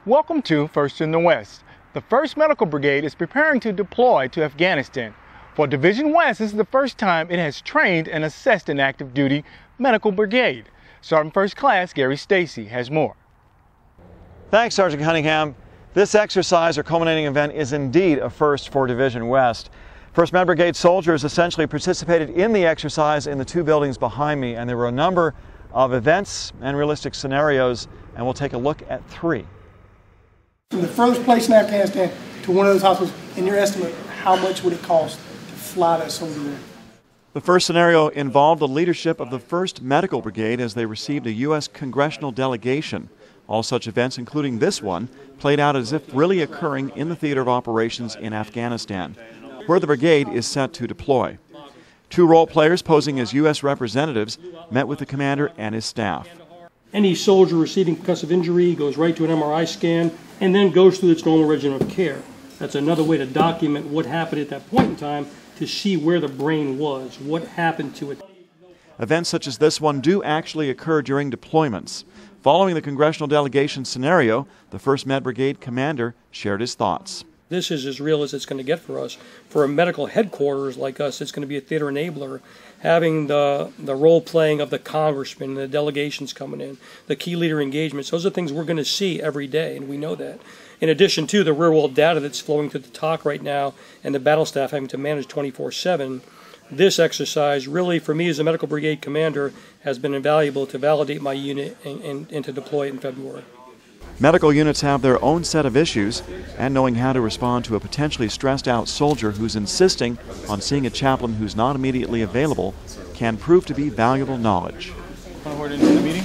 Welcome to First in the West. The First Medical Brigade is preparing to deploy to Afghanistan. For Division West, this is the first time it has trained and assessed an active duty medical brigade. Sergeant First Class Gary Stacy has more. Thanks, Sergeant Cunningham. This exercise or culminating event is indeed a first for Division West. First Med Brigade soldiers essentially participated in the exercise in the two buildings behind me, and there were a number of events and realistic scenarios, and we'll take a look at three. From the furthest place in Afghanistan to one of those hospitals, in your estimate, how much would it cost to fly us over there? The first scenario involved the leadership of the First Medical Brigade as they received a U.S. congressional delegation. All such events, including this one, played out as if really occurring in the theater of operations in Afghanistan, where the brigade is set to deploy. Two role players posing as U.S. representatives met with the commander and his staff. Any soldier receiving concussive injury goes right to an MRI scan and then goes through its normal regimen of care. That's another way to document what happened at that point in time, to see where the brain was, what happened to it. Events such as this one do actually occur during deployments. Following the congressional delegation scenario, the 1st Med Brigade commander shared his thoughts. This is as real as it's going to get for us. For a medical headquarters like us, it's going to be a theater enabler. Having the role playing of the congressmen, the delegations coming in, the key leader engagements, those are things we're going to see every day, and we know that. In addition to the real world data that's flowing to the TOC right now and the battle staff having to manage 24/7, this exercise really, for me as a medical brigade commander, has been invaluable to validate my unit and to deploy it in February. Medical units have their own set of issues, and knowing how to respond to a potentially stressed out soldier who's insisting on seeing a chaplain who's not immediately available can prove to be valuable knowledge. Word into the meeting?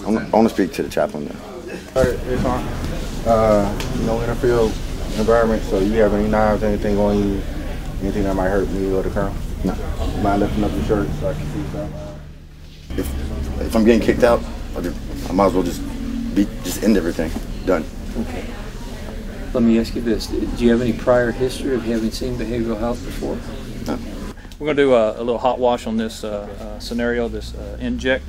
I want to speak to the chaplain now. It's on. In a field environment, so you have any knives, anything on you, anything that might hurt me or the colonel? No. You mind lifting up your shirt so I can see something? If I'm getting kicked out, I might as well just end everything. Done. Okay. Let me ask you this. Do you have any prior history of having seen behavioral health before? No. We're going to do a little hot wash on this scenario, this inject.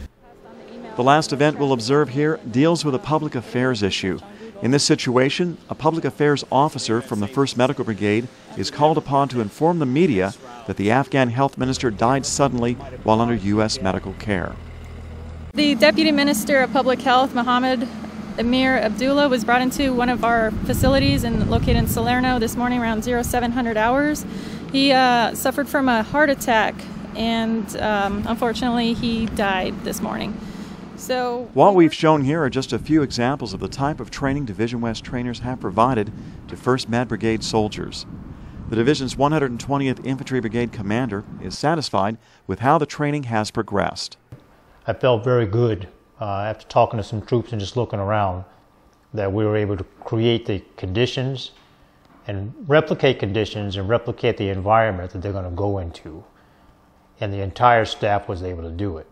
The last event we'll observe here deals with a public affairs issue. In this situation, a public affairs officer from the 1st Medical Brigade is called upon to inform the media that the Afghan health minister died suddenly while under U.S. medical care. The Deputy Minister of Public Health, Mohammed Amir Abdullah, was brought into one of our facilities located in Salerno this morning around 0700 hours. He suffered from a heart attack, and unfortunately he died this morning. So, what we've shown here are just a few examples of the type of training Division West trainers have provided to 1st Med Brigade soldiers. The Division's 120th Infantry Brigade commander is satisfied with how the training has progressed. I felt very good after talking to some troops and just looking around that we were able to create the conditions and replicate the environment that they're going to go into. And the entire staff was able to do it.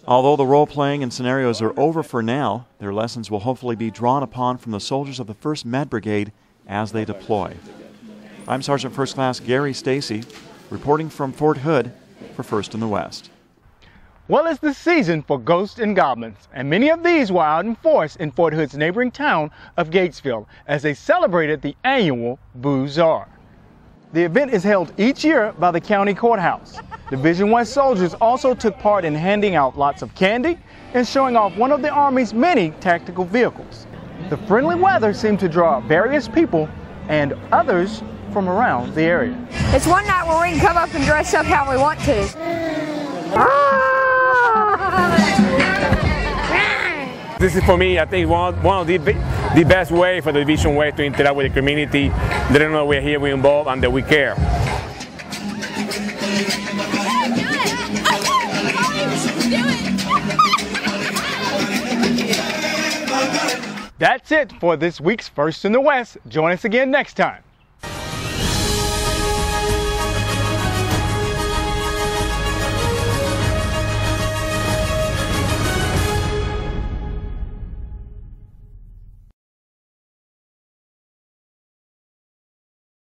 Although the role-playing and scenarios are over for now, their lessons will hopefully be drawn upon from the soldiers of the 1st Med Brigade as they deploy. I'm Sergeant First Class Gary Stacy, reporting from Fort Hood for First in the West. Well, it's the season for ghosts and goblins, and many of these were out in force in Fort Hood's neighboring town of Gatesville as they celebrated the annual Boozaar. The event is held each year by the county courthouse. Division West soldiers also took part in handing out lots of candy and showing off one of the Army's many tactical vehicles. The friendly weather seemed to draw various people and others from around the area. It's one night where we can come up and dress up how we want to. This is, for me, I think one of the best way for the Division West to interact with the community. They don't know we're here, we're involved, and that we care. That's it for this week's First in the West. Join us again next time.